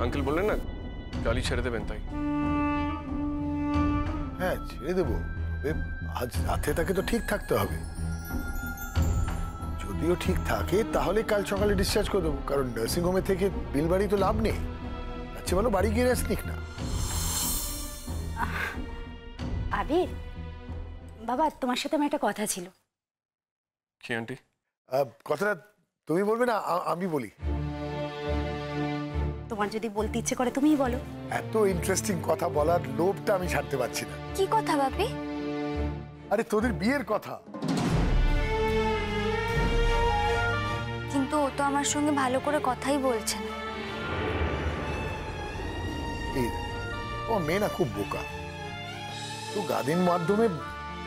Uncle বললেন না কালই ছেড়ে দেবেন, তাই। হ্যাঁ, ছেড়ে দেবো। আজ রাতে তাকে তো ঠিক থাকতে হবে। যদিও ঠিক থাকে তাহলে কাল সকালে ডিসচার্জ করে দেবো, কারণ নার্সিং হোমে থেকে বিল বাড়ি তো লাভ নেই। আচ্ছা বলো, বাড়ি গিয়ে রেস্ট নিক না। আবির বাবা, তোমার সাথে আমার একটা কথা ছিল। কি আন্টি? কথাটা তুমি বলবে না আমি বলি? তোমার যদি বলতে ইচ্ছে করে তুমিই বলো। এত ইন্টারেস্টিং কথা বলার লোভটা আমি ছাড়তে পারছি না। কি কথা বাপি? আরে তোদের বিয়ের কথা। কিন্তু ও তো আমার সঙ্গে ভালো করে কথাই বলছে না। ও মেয়ে না খুব বোকা। তো গাদির মাধ্যমে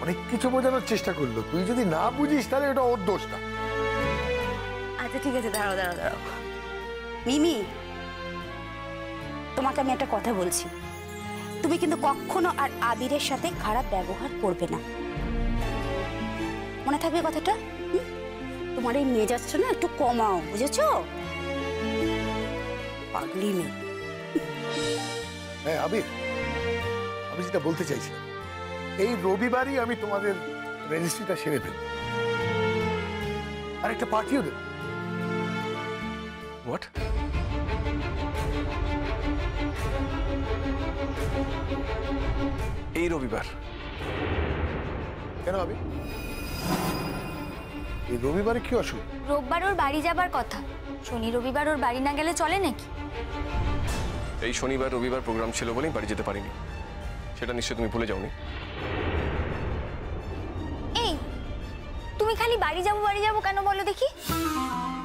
অনেক কিছু বোঝানোর চেষ্টা করলো। তুই যদি না বুঝিস তাহলে এটা ওর দোষ না। আচ্ছা ঠিক আছে, দাঁড়াও দাঁড়াও দাঁড়াও। মিমি, তোমাকে আমি একটা কথা বলছি। তুমি কিন্তু কখনো আর আবিরের সাথে খারাপ ব্যবহার করবে না, মনে থাকবে কথাটা? তোমার এই মেজাজটা না একটু কমাও, বুঝেছো? পাগলি মেয়ে। হ্যাঁ আবির, আমি যেটা বলতে চাইছিলাম, এই রবিবারই আমি তোমাদের রেজিস্ট্রিটা সেরে ফেলব, আর একটা পার্টিও দেব। হোয়াট? এই রবিবার? কেন আবির, এই রবিবারে কি অসুবিধা? রোববার ওর বাড়ি যাবার কথা, শনি রবিবার ওর বাড়ি না গেলে চলে নাকি? এই শনিবার রবিবার প্রোগ্রাম ছিল বলেই বাড়ি যেতে পারিনি, সেটা নিশ্চয়ই তুমি ভুলে যাওনি। এই তুমি খালি বাড়ি যাবো কেন বলো দেখি?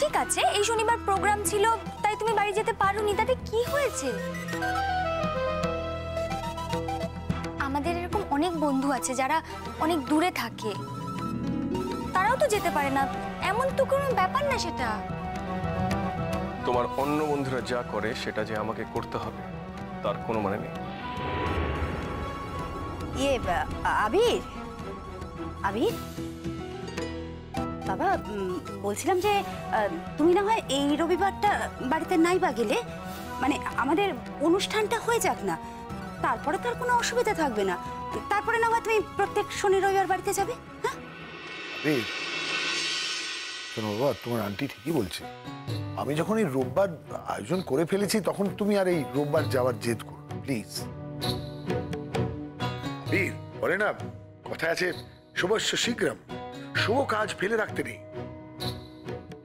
ঠিক আছে, এই শনিবার প্রোগ্রাম ছিল তাই তুমি বাড়ি যেতে পারোনি, তাতে কি হয়েছে? আমাদের এরকম অনেক বন্ধু আছে যারা অনেক দূরে থাকে, তারাও তো যেতে পারে না, এমন তো কোনো ব্যাপার না সেটা। তোমার অন্য বন্ধুরা যা করে সেটা যে আমাকে করতে হবে তার কোনো মানে নেই। আবির, আবির বাবা, বলছিলাম যে তুমি না হয় এই রবিবারটা বাড়িতে নাই বা গেলে, মানে আমাদের অনুষ্ঠানটা হয়ে যাক না, তারপরে তো আর কোনো অসুবিধা থাকবে না। তারপরে না হয় তুমি প্রত্যেক শনি রবিবার বাড়িতে যাবে। হ্যাঁ শোনো বাবা, তোমার আন্টি ঠিকই বলছে। আমি যখন এই রোববার আয়োজন করে ফেলেছি তখন তুমি আর এই রোববার যাওয়ার জেদ করো প্লিজ। বীর বলে না, কথায় আছে শুভস্য শীঘ্রম, শুভ কাজ ফেলে রাখতে নেই।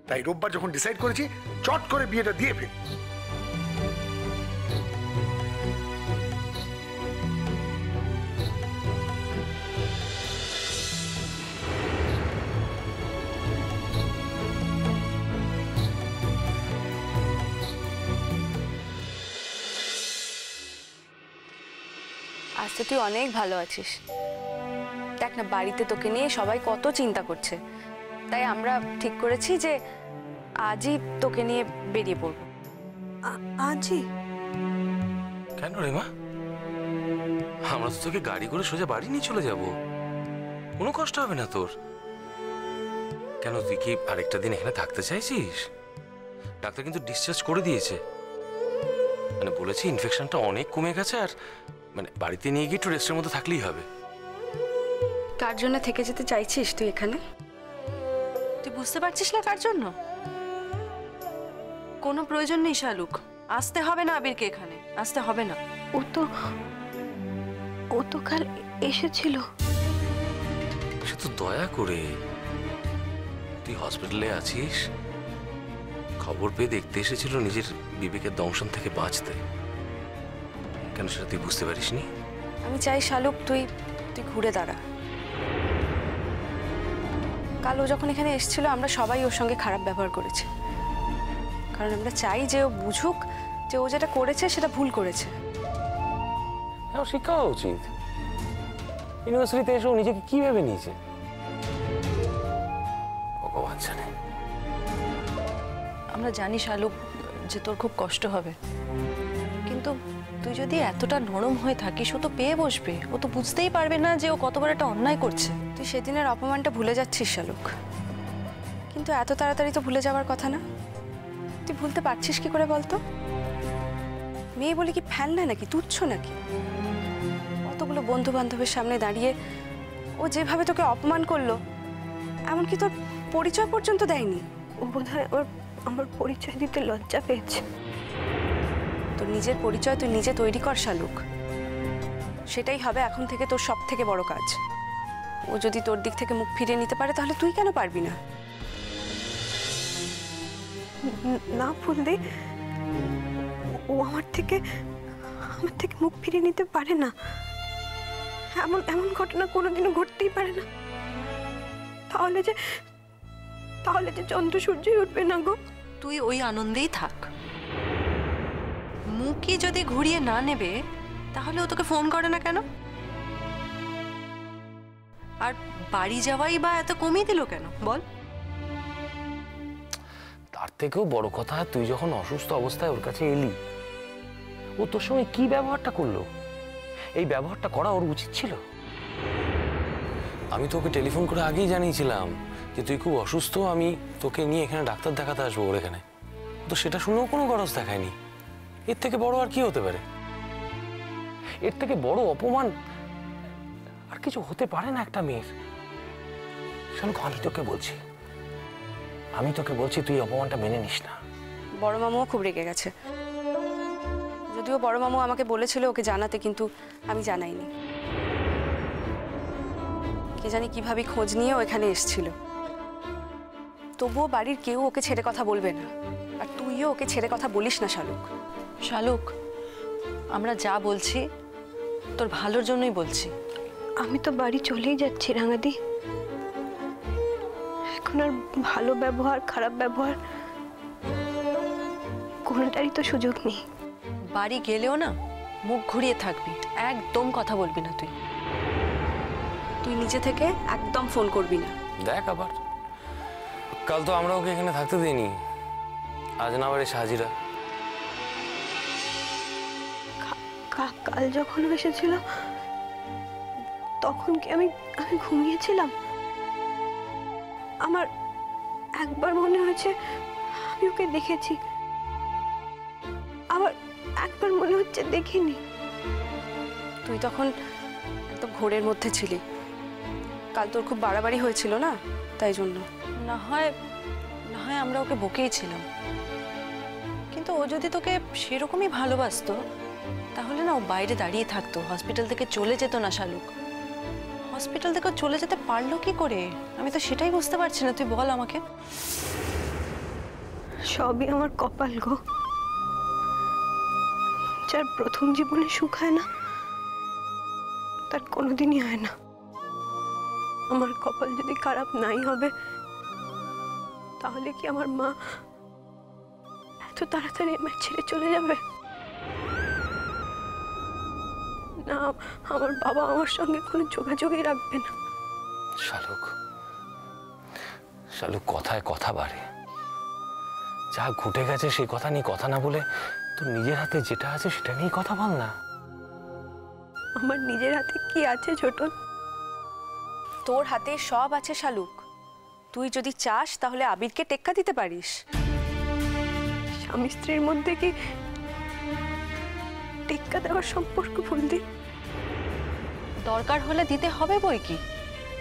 তাই রোববার যখন ডিসাইড করেছি চট করে বিয়েটা দিয়ে ফেলি। আজ তো তুই অনেক ভালো আছিস। দেখ না, বাড়িতে তোকে নিয়ে সবাই কত চিন্তা করছে, তাই আমরা ঠিক করেছি যে আজই তোকে নিয়ে বেরিয়ে পড়বো। আজই? কেন রে মা? আমরা তো তোকে গাড়ি করে সোজা বাড়ি নিয়ে চলে যাব, কোনো কষ্ট হবে না তোর। কেন, তুই কি আরেকটা দিন এখানে থাকতে চাইছিস? ডাক্তার কিন্তু ডিসচার্জ করে দিয়েছে, মানে বলেছে ইনফেকশনটা অনেক কমে গেছে, আর মানে বাড়িতে নিয়ে গিয়ে একটু রেস্টের মধ্যে থাকলেই হবে। কার জন্য থেকে যেতে চাইছিস তুই এখানে? তুই বুঝতে পারছিস না কার জন্য? কোনো প্রয়োজন নেই শালুক, আসতে হবে না আবিরকে, এখানে আসতে হবে না। ও তো কাল এসেছিল। সে তো দয়া করে, তুই হসপিটালে আছিস, খবর পেয়ে দেখতে এসেছিল নিজের বিবেকের দংশন থেকে বাঁচতে। কেন সেটা তুই বুঝতে পারিসনি? আমি চাই শালুক তুই ঘুরে দাঁড়া। কাল ও যখন এখানে এসেছিল আমরা সবাই ওর সঙ্গে খারাপ ব্যবহার করেছি, কারণ আমরা চাই যে ও বুঝুক যে ও যেটা করেছে সেটা ভুল করেছে। হ্যাঁ, শিক্ষা হওয়া উচিত। ইউনিভার্সিটিতে এসে ও নিজেকে কি ভেবে নিয়েছে ভগবান জানে। আমরা জানি শালুক যে তোর খুব কষ্ট হবে, কিন্তু তুই যদি এতটা নরম হয়ে থাকিস ও তো পেয়ে বসবে, ও তো বুঝতেই পারবে না যে ও কতবার একটা অন্যায় করছে। তুই সেদিনের অপমানটা ভুলে যাচ্ছিস শালুক, কিন্তু এত তাড়াতাড়ি তো ভুলে যাওয়ার কথা না। তুই ভুলতে পারছিস কি করে বলতো? মেয়ে বলে কি ফেলনা নাকি, তুচ্ছ নাকি? কতগুলো বন্ধু বান্ধবের সামনে দাঁড়িয়ে ও যেভাবে তোকে অপমান করলো, এমনকি তোর পরিচয় পর্যন্ত দেয়নি। ও বোধহয় আমার পরিচয় দিতে লজ্জা পেয়েছে। তোর নিজের পরিচয় তুই নিজে তৈরি কর শালুক, সেটাই হবে এখন থেকে তোর সব থেকে বড় কাজ। ও যদি তোর দিক থেকে মুখ ফিরিয়ে নিতে পারে, তাহলে তুই কেন পারবি না? না ফুলদি, ও আমার থেকে মুখ ফিরিয়ে নিতে পারে না। এমন ঘটনা কোনোদিনও ঘটতেই পারে না। তাহলে যে চন্দ্র সূর্যই উঠবে না গো। তুই ওই আনন্দেই থাক। মুখই যদি ঘুরিয়ে না নেবে, তাহলে ও তোকে ফোন করে না কেন? আর বাড়ি যাওয়াই বা এত কমিয়ে দিল কেন বল? তার থেকেও বড় কথা, তুই যখন অসুস্থ অবস্থায় ওর কাছে এলি, ও তোর সঙ্গে কি ব্যবহারটা করলো? এই ব্যবহারটা করা ওর উচিত ছিল? আমি তোকে টেলিফোন করে আগেই জানিয়েছিলাম যে তুই খুব অসুস্থ, আমি তোকে নিয়ে এখানে ডাক্তার দেখাতে আসবো ওর এখানে। তো সেটা শুনেও কোনো গরজ দেখায়নি। এর থেকে বড় আর কি হতে পারে? এর থেকে বড় অপমান আর কিছু হতে পারে না একটা মেয়ের। শালুক, আমি তোকে বলছি তুই অপমানটা মেনে নিস না। বড় মামুও খুব রেগে গেছে। যদিও বড় মামু আমাকে বলেছিল ওকে জানাতে, কিন্তু আমি জানাইনি। কে জানি কিভাবে খোঁজ নিয়ে ও এখানে এসেছিল। তবুও বাড়ির কেউ ওকে ছেড়ে কথা বলবে না, আর তুইও ওকে ছেড়ে কথা বলিস না শালুক। শালুক, আমরা যা বলছি তোর ভালোর জন্যই বলছি। আমি তো বাড়ি চলেই যাচ্ছি রাঙাদি। এখন আর ভালো ব্যবহার খারাপ ব্যবহার কোনোটারই তো সুযোগ নেই। বাড়ি গেলেও না মুখ ঘুরিয়ে থাকবি, একদম কথা বলবি না। তুই নিজে থেকে একদম ফোন করবি না। দেখ, আবার কাল তো আমরা ওকে এখানে থাকতে দিইনি, আজ না আবার এসে হাজিরা। কাল যখন এসেছিল তখন কি আমি ঘুমিয়েছিলাম? আমার একবার মনে হয়েছে আমি ওকে দেখেছি, আবার একবার মনে হচ্ছে দেখিনি। তুই তখন একদম ঘোরের মধ্যে ছিলি। কাল তোর খুব বাড়াবাড়ি হয়েছিল না, তাই জন্য। না হয় আমরা ওকে বকেইছিলাম, কিন্তু ও যদি তোকে সেরকমই ভালোবাসতো, তাহলে না ও বাইরে দাঁড়িয়ে থাকতো, হসপিটাল থেকে চলে যেত না। শালুক, হসপিটাল থেকে চলে যেতে পারলো কি করে? আমি তো সেটাই বুঝতে পারছি না, তুই বল আমাকে। সবই আমার কপাল গো। যার প্রথম জীবনে সুখ হয় না, তার কোনোদিনই হয় না। আমার কপাল যদি খারাপ নাই হবে, তাহলে কি আমার মা এত তাড়াতাড়ি আমায় ছেড়ে চলে যাবে? না, আমার বাবা আমার সঙ্গে কোনো যোগাযোগই রাখবে না। শালুক, কথায় কথা বাড়ে। যা ঘটে গেছে সেই কথা নিয়ে কথা না বলে তোর নিজের হাতে যেটা আছে সেটা নিয়ে কথা বল না। আমার নিজের হাতে কি আছে ছোটন? তোর হাতে সব আছে শালুক। তুই যদি চাস তাহলে আবিরকে টেক্কা দিতে পারিস। স্বামী স্ত্রীর মধ্যে কি টেক্কা দেওয়ার সম্পর্ক ফুলদি? দরকার হলে দিতে হবে বই কি।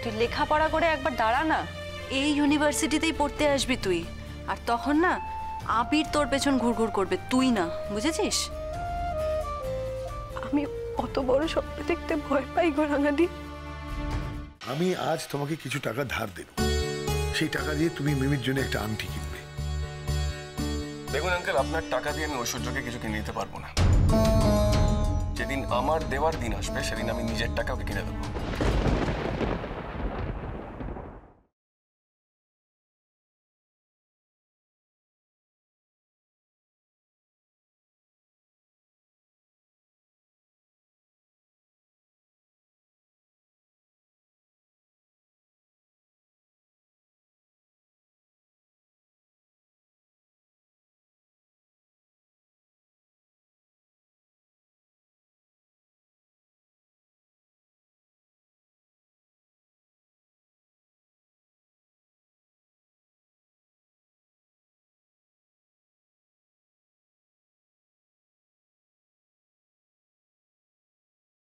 তুই লেখাপড়া করে একবার দাঁড়া না, এই ইউনিভার্সিটিতেই পড়তে আসবি তুই, আর তখন না আবির তোর পেছন ঘুরঘুর করবে, তুই না, বুঝেছিস? আমি অত বড় স্বপ্ন দেখতে ভয় পাই গো রাঙাদি। আমি আজ তোমাকে কিছু টাকা ধার দেব, সেই টাকা দিয়ে তুমি মিমির জন্য একটা আংটি কিনবে। দেখুন আঙ্কেল, আপনার টাকা দিয়ে আমি ঐশ্বর্যকে কিছু কিনে নিতে পারবো না। যেদিন আমার দেওয়ার দিন আসবে সেদিন আমি নিজের টাকা ওকে কিনে দেবো।